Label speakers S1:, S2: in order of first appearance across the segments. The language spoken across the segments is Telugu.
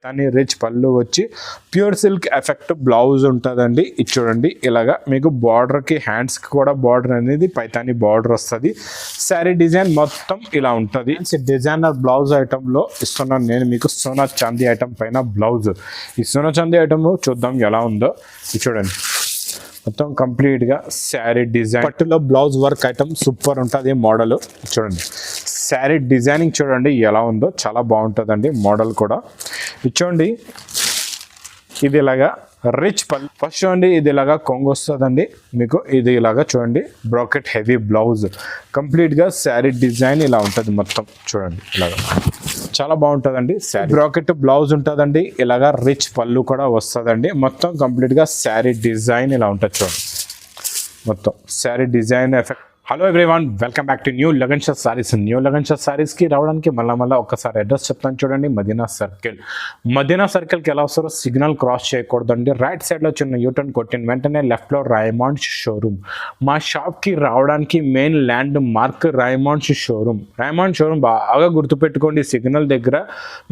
S1: దాని రిచ్ పళ్ళు వచ్చి ప్యూర్ సిల్క్ ఎఫెక్ట్ బ్లౌజ్ ఉంటుందండి. ఇది చూడండి ఇలాగా మీకు బార్డర్కి హ్యాండ్స్కి కూడా బార్డర్ అనేది పైతాని బార్డర్ వస్తుంది. శారీ డిజైన్ మొత్తం ఇలా ఉంటుంది. డిజైనర్ బ్లౌజ్ ఐటెంలో ఇస్తున్నాను నేను మీకు సోనా చాందీ ఐటమ్ పైన బ్లౌజ్. ఈ సోనా చాందీ ఐటమ్ చూద్దాం ఎలా ఉందో. ఇది చూడండి మొత్తం కంప్లీట్గా శారీ డిజైన్ పట్టులో బ్లౌజ్ వర్క్ ఐటమ్ సూపర్ ఉంటుంది. మోడల్ చూడండి శారీ డిజైనింగ్ చూడండి ఎలా ఉందో, చాలా బాగుంటుందండి మోడల్ కూడా. ఇది చూడండి ఇది ఇలాగా రిచ్ పళ్ళు. ఫస్ట్ చూడండి ఇది ఇలాగా కొంగు వస్తుందండి మీకు. ఇది ఇలాగా చూడండి బ్రాకెట్ హెవీ బ్లౌజ్ కంప్లీట్గా శారీ డిజైన్ ఇలా ఉంటుంది మొత్తం చూడండి ఇలాగా చాలా బాగుంటుందండి. శారీ బ్రాకెట్ బ్లౌజ్ ఉంటుందండి. ఇలాగా రిచ్ పళ్ళు కూడా వస్తుందండి. మొత్తం కంప్లీట్గా శారీ డిజైన్ ఇలా ఉంటుంది చూడండి మొత్తం sari design effect. Hello everyone, welcome back to new Lagan Shah sarees. New Lagan Shah సారీస్కి రావడానికి మళ్ళీ ఒక్కసారి అడ్రస్ చెప్తాను చూడండి. మదీనా సర్కిల్. మదీనా సర్కిల్కి ఎలా వస్తారో సిగ్నల్ క్రాస్ చేయకూడదండి. రైట్ సైడ్లో చిన్న యూటర్న్ కొట్టిన వెంటనే లెఫ్ట్లో రైమాండ్స్ షోరూమ్. మా షాప్కి రావడానికి main landmark Raymonds showroom. Raymond showroom బాగా గుర్తుపెట్టుకోండి. సిగ్నల్ దగ్గర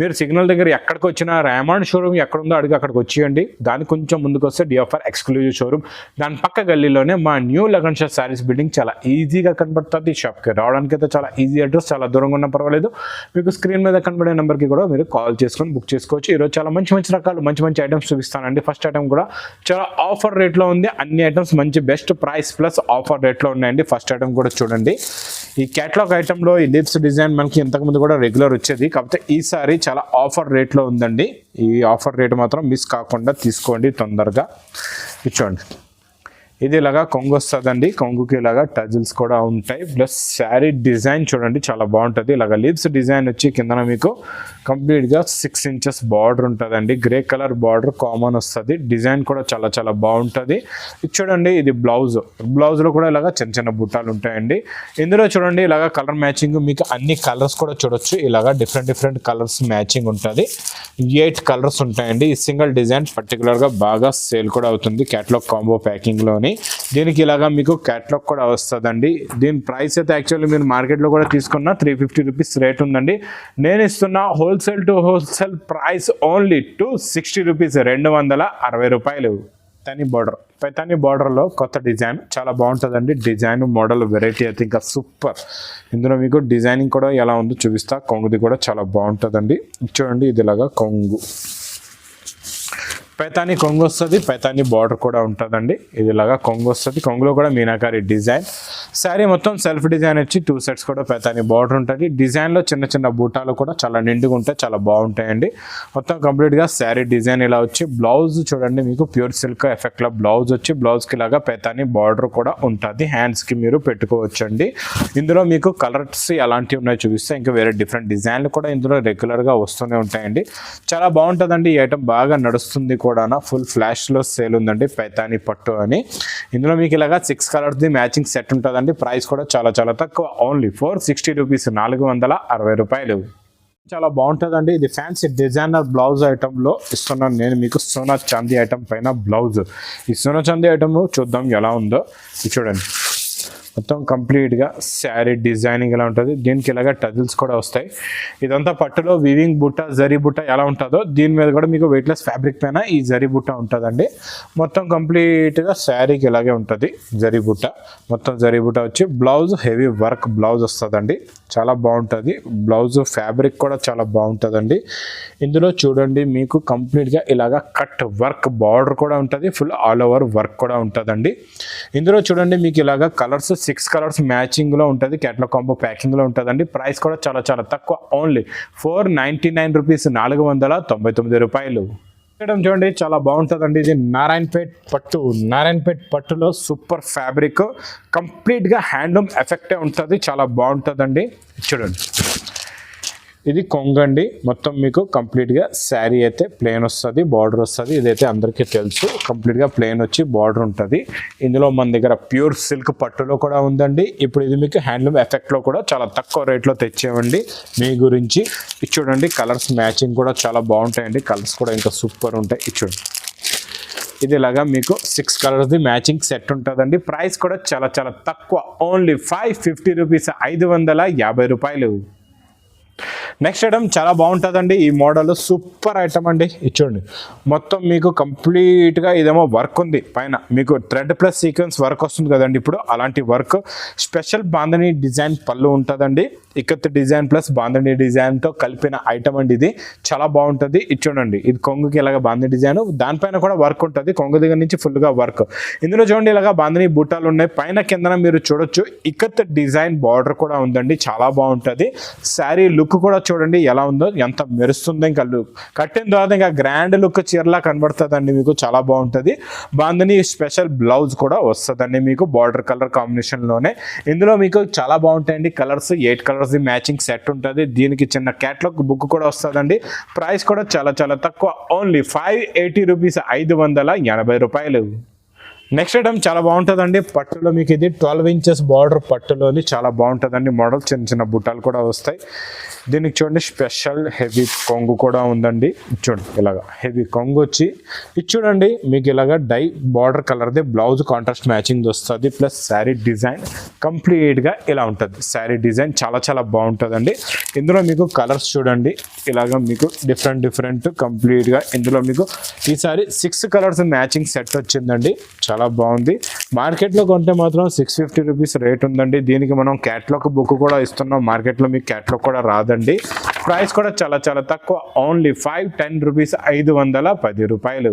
S1: మీరు సిగ్నల్ దగ్గర ఎక్కడికి వచ్చినా రైమాండ్ షోరూమ్ ఎక్కడుందో అడిగి అక్కడికి వచ్చేయండి. దానికి కొంచెం ముందుకు వస్తే డిఎఫ్ఆర్ ఎక్స్క్లూజివ్ షోరూమ్. దాని పక్క గల్లీలోనే మా న్యూ లగన్ షా సారీస్ బిల్డింగ్ చాలా ఈజీగా కనబడుతుంది. షాప్కి రావడానికి అయితే చాలా ఈజీ అడ్రస్. చాలా దూరంగా ఉన్నా పర్వాలేదు, మీకు స్క్రీన్ మీద కనబడే నెంబర్కి కూడా మీరు కాల్ చేసుకొని బుక్ చేసుకోవచ్చు. ఈరోజు చాలా మంచి రకాలు మంచి ఐటమ్స్ చూపిస్తానండి. ఫస్ట్ ఐటమ్ కూడా చాలా ఆఫర్ రేట్లో ఉంది. అన్ని ఐటమ్స్ మంచి బెస్ట్ ప్రైస్ ప్లస్ ఆఫర్ రేట్లో ఉన్నాయండి. ఫస్ట్ ఐటమ్ కూడా చూడండి. ఈ క్యాటలాగ్ ఐటెంలో ఈ లిప్స్ డిజైన్ మనకి ఇంతకుముందు కూడా రెగ్యులర్ వచ్చేది, కాకపోతే ఈసారి చాలా ఆఫర్ రేట్లో ఉందండి. ఈ ఆఫర్ రేట్ మాత్రం మిస్ కాకుండా తీసుకోండి తొందరగా. చూడండి ఇది ఇలాగా కొంగు వస్తుందండి. కొంగుకి ఇలాగా టజిల్స్ కూడా ఉంటాయి. ప్లస్ శారీ డిజైన్ చూడండి చాలా బాగుంటుంది. ఇలాగ లీవ్స్ డిజైన్ వచ్చి కిందన మీకు కంప్లీట్గా 6 ఇంచెస్ బార్డర్ ఉంటుందండి. గ్రే కలర్ బార్డర్ కామన్ వస్తుంది. డిజైన్ కూడా చాలా బాగుంటుంది. ఇది చూడండి ఇది బ్లౌజ్లో కూడా ఇలాగ చిన్న బుట్టాలు ఉంటాయండి. ఇందులో చూడండి ఇలాగ కలర్ మ్యాచింగ్ మీకు అన్ని కలర్స్ కూడా చూడొచ్చు. ఇలాగ డిఫరెంట్ కలర్స్ మ్యాచింగ్ ఉంటుంది. 8 కలర్స్ ఉంటాయండి. ఈ సింగిల్ డిజైన్ పర్టికులర్గా బాగా సేల్ కూడా అవుతుంది క్యాటలాగ్ కాంబో ప్యాకింగ్లోని. దీనికి ఇలాగా మీకు క్యాటలాగ్ కూడా వస్తుందండి. దీని ప్రైస్ అయితే యాక్చువల్లీ మీరు మార్కెట్లో కూడా తీసుకున్న 350 రూపీస్ రేట్ ఉందండి. నేను ఇస్తున్న wholesale to wholesale price only 260 rupees, 260 రూపాయలు. పైతాని బార్డర్లో కొత్త డిజైన్ చాలా బాగుంటుందండి. డిజైన్ మోడల్ వెరైటీ అయితే ఇంకా సూపర్. ఇందులో మీకు డిజైనింగ్ కూడా ఎలా ఉందో చూపిస్తా. కొంగుది కూడా చాలా బాగుంటుందండి. చూడండి ఇది ఇలాగా కొంగు పైతాని కొంగు వస్తుంది. పైతాని బార్డర్ కూడా ఉంటుందండి. ఇది ఇలాగా కొంగు వస్తుంది. కొంగులో కూడా మీనాకారి డిజైన్. శారీ మొత్తం సెల్ఫ్ డిజైన్ వచ్చి 2 సెట్స్ కూడా పైతాని బార్డర్ ఉంటుంది. డిజైన్లో చిన్న బూటాలు కూడా చాలా నిండుగా ఉంటాయి, చాలా బాగుంటాయండి. మొత్తం కంప్లీట్గా శారీ డిజైన్ ఇలా వచ్చి బ్లౌజ్ చూడండి మీకు ప్యూర్ సిల్క్ ఎఫెక్ట్లో బ్లౌజ్ వచ్చి బ్లౌజ్కి ఇలాగా పైతాని బార్డర్ కూడా ఉంటుంది. హ్యాండ్స్కి మీరు పెట్టుకోవచ్చండి. ఇందులో మీకు కలర్స్ ఎలాంటివి ఉన్నాయో చూపిస్తే ఇంకా వేరే డిఫరెంట్ డిజైన్లు కూడా ఇందులో రెగ్యులర్గా వస్తూనే ఉంటాయండి. చాలా బాగుంటుందండి. ఈ ఐటమ్ బాగా నడుస్తుంది కూడా. ఫుల్ ఫ్లాష్లో సేల్ ఉందండి పైతాని పట్టు అని. ఇందులో మీకు ఇలాగా 6 కలర్స్ది మ్యాచింగ్ సెట్ ఉంటుందండి. ప్రైస్ కూడా చాలా తక్కువ, ఓన్లీ 460 రూపీస్, 460 రూపాయలు. చాలా బాగుంటుందండి. ఇది ఫ్యాన్సీ డిజైనర్ బ్లౌజ్ ఐటెంలో ఇస్తున్నాను నేను మీకు సోనా చాందీ ఐటమ్ పైన బ్లౌజ్. ఈ సోనా చాందీ ఐటమ్ చూద్దాం ఎలా ఉందో. ఇది చూడండి మొత్తం కంప్లీట్గా శారీ డిజైనింగ్ ఎలా ఉంటుంది. దీనికి ఇలాగా టజిల్స్ కూడా వస్తాయి. ఇదంతా పట్టులో వీవింగ్ బుట్ట జరీ బుట్ట ఎలా ఉంటుందో దీని మీద కూడా మీకు వెయిట్లెస్ ఫ్యాబ్రిక్ పైన ఈ జరీ బుట్ట ఉంటుందండి. మొత్తం కంప్లీట్గా శారీకి ఇలాగే ఉంటుంది జరీ బుట్ట. మొత్తం జరీ బుట్ట వచ్చి బ్లౌజ్ హెవీ వర్క్ బ్లౌజ్ వస్తుందండి. చాలా బాగుంటుంది. బ్లౌజ్ ఫ్యాబ్రిక్ కూడా చాలా బాగుంటుందండి. ఇందులో చూడండి మీకు కంప్లీట్గా ఇలాగా కట్ వర్క్ బార్డర్ కూడా ఉంటుంది. ఫుల్ ఆల్ ఓవర్ వర్క్ కూడా ఉంటుందండి. ఇందులో చూడండి మీకు ఇలాగా కలర్స్ 6 కలర్స్ మ్యాచింగ్లో ఉంటుంది. క్యాటలాగ్ కాంబో ప్యాకింగ్లో ఉంటుందండి. ప్రైస్ కూడా చాలా తక్కువ, ఓన్లీ 499 రూపీస్, 499 రూపాయలు. చూడండి చాలా బాగుంటుందండి. ఇది నారాయణపేట్ పట్టులో సూపర్ ఫ్యాబ్రిక్ కంప్లీట్గా హ్యాండ్లూమ్ ఎఫెక్టే ఉంటుంది. చాలా బాగుంటుందండి. చూడండి ఇది కొంగండి. మొత్తం మీకు కంప్లీట్గా శారీ అయితే ప్లెయిన్ వస్తుంది, బార్డర్ వస్తుంది. ఇదైతే అందరికీ తెలుసు. కంప్లీట్గా ప్లెయిన్ వచ్చి బార్డర్ ఉంటుంది. ఇందులో మన దగ్గర ప్యూర్ సిల్క్ పట్టులో కూడా ఉందండి. ఇప్పుడు ఇది మీకు హ్యాండ్లూమ్ ఎఫెక్ట్లో కూడా చాలా తక్కువ రేట్లో తెచ్చేవండి మీ గురించి. ఇది చూడండి కలర్స్ మ్యాచింగ్ కూడా చాలా బాగుంటాయండి. కలర్స్ కూడా ఇంకా సూపర్ ఉంటాయి. ఇది చూడండి ఇది ఇలాగా మీకు 6 కలర్స్ది మ్యాచింగ్ సెట్ ఉంటుందండి. ప్రైస్ కూడా చాలా తక్కువ, ఓన్లీ 550 రూపీస్, 550 రూపాయలు. నెక్స్ట్ ఐటమ్ చాలా బాగుంటుందండి. ఈ మోడల్ సూపర్ ఐటమ్ అండి. ఇచ్చోండి మొత్తం మీకు కంప్లీట్గా ఇదేమో వర్క్ ఉంది పైన, మీకు థ్రెడ్ ప్లస్ సీక్వెన్స్ వర్క్ వస్తుంది కదండి. ఇప్పుడు అలాంటి వర్క్ స్పెషల్ బాంధని డిజైన్ పళ్ళు ఉంటుందండి. ఇక్కత్ డిజైన్ ప్లస్ బాంధని డిజైన్తో కలిపిన ఐటమ్ అండి. ఇది చాలా బాగుంటుంది. ఇది చూడండి, ఇది కొంగుకి ఇలాగ బాంధని డిజైన్, దానిపైన కూడా వర్క్ ఉంటుంది. కొంగు దగ్గర నుంచి ఫుల్గా వర్క్. ఇందులో చూడండి ఇలాగ బాంధని బుట్టాలు ఉన్నాయి. పైన కిందన మీరు చూడొచ్చు ఇక్కత్ డిజైన్ బార్డర్ కూడా ఉందండి. చాలా బాగుంటుంది. శారీ లుక్ కూడా చూడండి ఎలా ఉందో, ఎంత మెరుస్తుందో. ఇంకా కట్టిన తర్వాత ఇంకా గ్రాండ్ లుక్ చీరలా కనబడుతుందండి మీకు. చాలా బాగుంటుంది. బాంధని స్పెషల్ బ్లౌజ్ కూడా వస్తుందండి మీకు బార్డర్ కలర్ కాంబినేషన్లోనే. ఇందులో మీకు చాలా బాగుంటాయండి కలర్స్. 8 కలర్స్ మ్యాచింగ్ సెట్ ఉంటుంది. దీనికి చిన్న క్యాటలాగ్ బుక్ కూడా వస్తుందండి. ప్రైస్ కూడా చాలా చాలా తక్కువ, ఓన్లీ 580 రూపీస్, 580 రూపాయలు. నెక్స్ట్ ఐటమ్ చాలా బాగుంటుందండి. పట్టులో మీకు ఇది 12 ఇంచెస్ బార్డర్ పట్టులోని చాలా బాగుంటుందండి మోడల్. చిన్న చిన్న బుట్టాలు కూడా వస్తాయి. దీనికి చూడండి స్పెషల్ హెవీ కొంగు కూడా ఉందండి. చూడండి ఇలాగ హెవీ కొంగు వచ్చి ఇది చూడండి మీకు ఇలాగ డై బార్డర్ కలర్ది బ్లౌజ్ కాంట్రాస్ట్ మ్యాచింగ్ వస్తుంది. ప్లస్ శారీ డిజైన్ కంప్లీట్గా ఇలా ఉంటుంది. శారీ డిజైన్ చాలా చాలా బాగుంటుందండి. ఇందులో మీకు కలర్స్ చూడండి ఇలాగ మీకు డిఫరెంట్ కంప్లీట్గా. ఇందులో మీకు ఈసారి 6 కలర్స్ మ్యాచింగ్ సెట్ వచ్చిందండి. చాలా బాగుంది. మార్కెట్లో కొంటే మాత్రం 650 రూపీస్ రేట్ ఉందండి. దీనికి మనం క్యాటలాగ్ బుక్ కూడా ఇస్తున్నాం. మార్కెట్లో మీకు క్యాటలాగ్ కూడా రాదండి. ప్రైస్ కూడా చాలా చాలా తక్కువ, ఓన్లీ 510 రూపీస్, 510 రూపాయలు.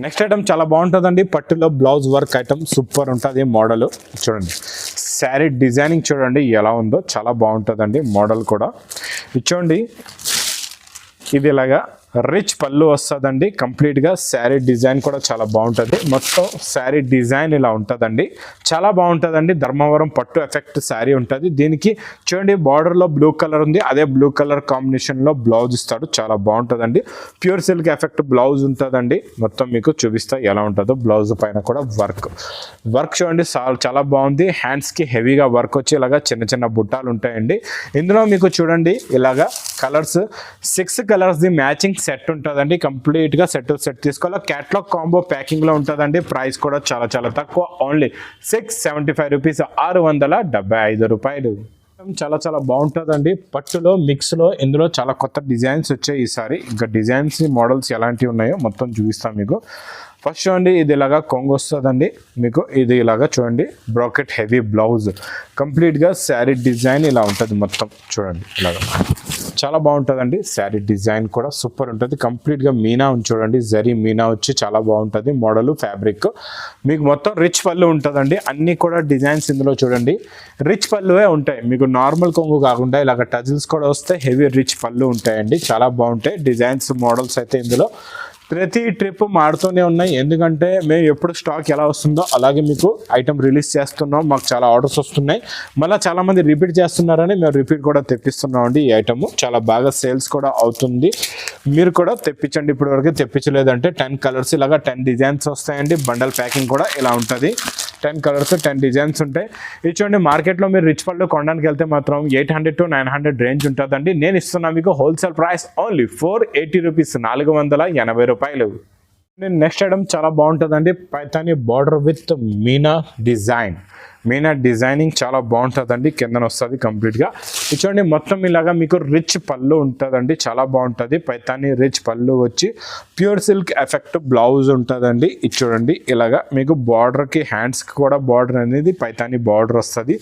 S1: నెక్స్ట్ ఐటమ్ చాలా బాగుంటుందండి. పట్టులో బ్లౌజ్ వర్క్ ఐటమ్ సూపర్ ఉంటుంది మోడల్. చూడండి శారీ డిజైనింగ్ చూడండి ఎలా ఉందో, చాలా బాగుంటుందండి మోడల్ కూడా. చూడండి ఇది ఇలాగా రిచ్ పళ్ళు వస్తుందండి. కంప్లీట్గా శారీ డిజైన్ కూడా చాలా బాగుంటుంది. మొత్తం శారీ డిజైన్ ఇలా ఉంటుందండి. చాలా బాగుంటుందండి. ధర్మవరం పట్టు ఎఫెక్ట్ శారీ ఉంటుంది. దీనికి చూడండి బార్డర్లో బ్లూ కలర్ ఉంది. అదే బ్లూ కలర్ కాంబినేషన్లో బ్లౌజ్ ఇస్తాడు. చాలా బాగుంటుందండి. ప్యూర్ సిల్క్ ఎఫెక్ట్ బ్లౌజ్ ఉంటుందండి. మొత్తం మీకు చూపిస్తా ఎలా ఉంటుందో. బ్లౌజ్ పైన కూడా వర్క్ చూడండి చాలా బాగుంది. హ్యాండ్స్కి హెవీగా వర్క్ వచ్చి ఇలాగా చిన్న చిన్న బుట్టాలు ఉంటాయండి. ఇందులో మీకు చూడండి ఇలాగా కలర్స్ 6 కలర్స్ది మ్యాచింగ్ సెట్ ఉంటుందండి. కంప్లీట్గా సెట్ తీసుకోవాలి. క్యాటలాగ్ కాంబో ప్యాకింగ్లో ఉంటుందండి. ప్రైస్ కూడా చాలా చాలా తక్కువ, ఓన్లీ 675 రూపీస్, 675 రూపాయలు. చాలా చాలా బాగుంటుందండి. పట్టులో మిక్స్లో ఇందులో చాలా కొత్త డిజైన్స్ వచ్చాయి ఈసారి. ఇంకా డిజైన్స్ మోడల్స్ ఎలాంటివి ఉన్నాయో మొత్తం చూపిస్తాం మీకు. ఫస్ట్ చూడండి ఇది ఇలాగా కొంగు వస్తుందండి మీకు. ఇది ఇలాగా చూడండి బ్రాకెట్ హెవీ బ్లౌజ్ కంప్లీట్గా శారీ డిజైన్ ఇలా ఉంటుంది మొత్తం. చూడండి ఇలాగా చాలా బాగుంటుందండి. శారీ డిజైన్ కూడా సూపర్ ఉంటుంది. కంప్లీట్గా మీనా ఉంది చూడండి. జరీ మీనా వచ్చి చాలా బాగుంటుంది మోడల్. ఫ్యాబ్రిక్ మీకు మొత్తం రిచ్ పళ్ళు ఉంటుందండి. అన్నీ కూడా డిజైన్స్ ఇందులో చూడండి రిచ్ పళ్ళువే ఉంటాయి. మీకు నార్మల్ కొంగు కాకుండా ఇలాగ టజిల్స్ కూడా వస్తాయి. హెవీ రిచ్ పళ్ళు ఉంటాయండి. చాలా బాగుంటాయి డిజైన్స్ మోడల్స్ అయితే. ఇందులో ప్రతి ట్రిప్ మారుతూనే ఉన్నాయి. ఎందుకంటే మేము ఎప్పుడు స్టాక్ ఎలా వస్తుందో అలాగే మీకు ఐటమ్ రిలీజ్ చేస్తున్నాం. మాకు చాలా ఆర్డర్స్ వస్తున్నాయి. మళ్ళీ చాలామంది రిపీట్ చేస్తున్నారని మేము రిపీట్ కూడా తెప్పిస్తున్నాం అండి. ఈ ఐటమ్ చాలా బాగా సేల్స్ కూడా అవుతుంది. మీరు కూడా తెప్పించండి. ఇప్పటివరకు తెప్పించలేదంటే 10 కలర్స్ ఇలాగా 10 డిజైన్స్ వస్తాయండి. బండల్ ప్యాకింగ్ కూడా ఇలా ఉంటుంది. 10 కలర్స్ 10 డిజైన్స్ ఉంటాయి. ఇది చూడండి మార్కెట్లో మీరు రిచ్ పళ్ళు కొనడానికి వెళ్తే మాత్రం 800 to 900 రేంజ్ ఉంటుందండి. నేను ఇస్తున్నా మీకు హోల్సేల్ ప్రైస్ ఓన్లీ 480 రూపీస్, 480 రూపాయలు. నెక్స్ట్ ఐటమ్ చాలా బాగుంటుందండి. Paithani border with Meena design. Meena designing చాలా బాగుంటుందండి. కిందన వస్తుంది కంప్లీట్గా. ఇది చూడండి మొత్తం ఇలాగా మీకు రిచ్ పళ్ళు ఉంటుందండి. చాలా బాగుంటుంది. పైతాని రిచ్ పళ్ళు వచ్చి ప్యూర్ సిల్క్ ఎఫెక్ట్ బ్లౌజ్ ఉంటుందండి. ఇది చూడండి ఇలాగా మీకు బార్డర్కి హ్యాండ్స్కి కూడా బార్డర్ అనేది పైతాని బార్డర్ వస్తుంది.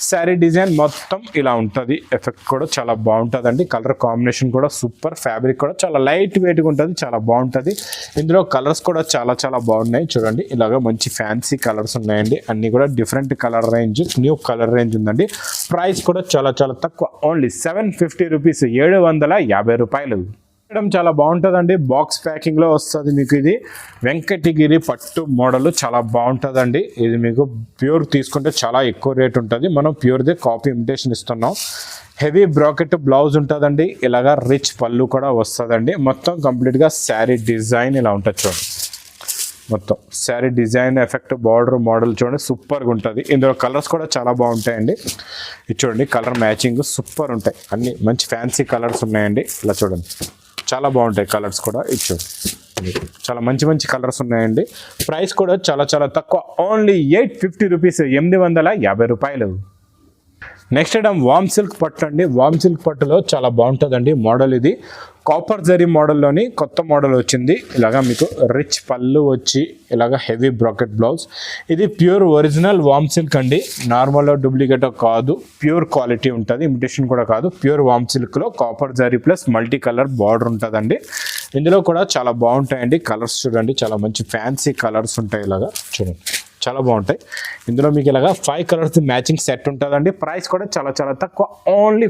S1: శారీ డిజైన్ మొత్తం ఇలా ఉంటుంది. ఎఫెక్ట్ కూడా చాలా బాగుంటుందండి. కలర్ కాంబినేషన్ కూడా సూపర్. ఫ్యాబ్రిక్ కూడా చాలా లైట్ వెయిట్గా ఉంటుంది. చాలా బాగుంటుంది. ఇందులో కలర్స్ కూడా చాలా చాలా బాగున్నాయి. చూడండి ఇలాగా మంచి ఫ్యాన్సీ కలర్స్ ఉన్నాయండి. అన్నీ కూడా different colour range, new colour range ఉందండి. ప్రైస్ కూడా చాలా చాలా తక్కువ, ఓన్లీ 750 రూపీస్, 750 రూపాయలు. చాలా బాగుంటుందండి. బాక్స్ ప్యాకింగ్లో వస్తుంది మీకు. ఇది వెంకటగిరి పట్టు మోడల్ చాలా బాగుంటుందండి. ఇది మీకు ప్యూర్ తీసుకుంటే చాలా ఎక్కువ రేట్ ఉంటుంది. మనం ప్యూర్దే కాపీ ఇమిటేషన్ ఇస్తున్నాం. హెవీ బ్రాకెట్ బ్లౌజ్ ఉంటుందండి. ఇలాగా రిచ్ పళ్ళు కూడా వస్తుందండి. మొత్తం కంప్లీట్గా శారీ డిజైన్ ఇలా ఉంటుంది. చూడండి మొత్తం sari design effect border model చూడండి సూపర్గా ఉంటుంది. ఇందులో కలర్స్ కూడా చాలా బాగుంటాయండి. ఇది చూడండి కలర్ మ్యాచింగ్ సూపర్ ఉంటాయి. అన్ని మంచి ఫ్యాన్సీ కలర్స్ ఉన్నాయండి. ఇలా చూడండి చాలా బాగుంటాయి కలర్స్ కూడా. ఇది చూడండి చాలా మంచి మంచి కలర్స్ ఉన్నాయండి. ప్రైస్ కూడా చాలా చాలా తక్కువ, ఓన్లీ 850 రూపీస్, 850 రూపాయలు. నెక్స్ట్ ఐటమ్ వామ్ సిల్క్ పట్టు అండి. వామ్ సిల్క్ పట్టులో చాలా బాగుంటుందండి మోడల్. ఇది కాపర్ జరీ మోడల్లోని కొత్త మోడల్ వచ్చింది. ఇలాగా మీకు రిచ్ పళ్ళు వచ్చి ఇలాగ హెవీ బ్రాకెట్ బ్లౌజ్. ఇది ప్యూర్ ఒరిజినల్ వామ్ సిల్క్ అండి, నార్మల్ డూప్లికేట్ కాదు, ప్యూర్ క్వాలిటీ ఉంటుంది, ఇమిటేషన్ కూడా కాదు. ప్యూర్ వామ్ సిల్క్లో copper zari plus multi colour border ఉంటుందండి. ఇందులో కూడా చాలా బాగుంటాయండి కలర్స్. చూడండి చాలా మంచి ఫ్యాన్సీ కలర్స్ ఉంటాయి. ఇలాగా చూడండి చాలా బాగుంటాయి. ఇందులో మీకు ఇలాగా 5 కలర్స్ మ్యాచింగ్ సెట్ ఉంటుందండి. ప్రైస్ కూడా చాలా చాలా తక్కువ, ఓన్లీ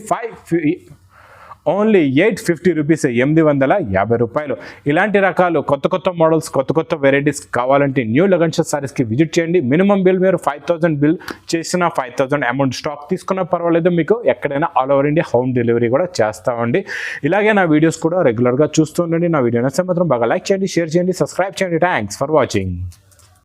S1: 850 రూపీస్, 850 రూపాయలు. ఇలాంటి రకాలు కొత్త కొత్త మోడల్స్, కొత్త కొత్త వెరైటీస్ కావాలంటే న్యూ లగన్ షో సారీస్కి విజిట్ చేయండి. మినిమం బిల్ మీరు 5000 బిల్ చేసిన 5000 అమౌంట్ స్టాక్ తీసుకున్నా పర్వాలేదు, మీకు ఎక్కడైనా all over India home delivery కూడా చేస్తామండి. ఇలాగే నా వీడియోస్ కూడా రెగ్యులర్గా చూస్తూ ఉండండి. నా వీడియో నచ్చితే మాత్రం బాగా లైక్ చేయండి, షేర్ చేయండి, సబ్స్క్రైబ్ చేయండి. Thanks for watching.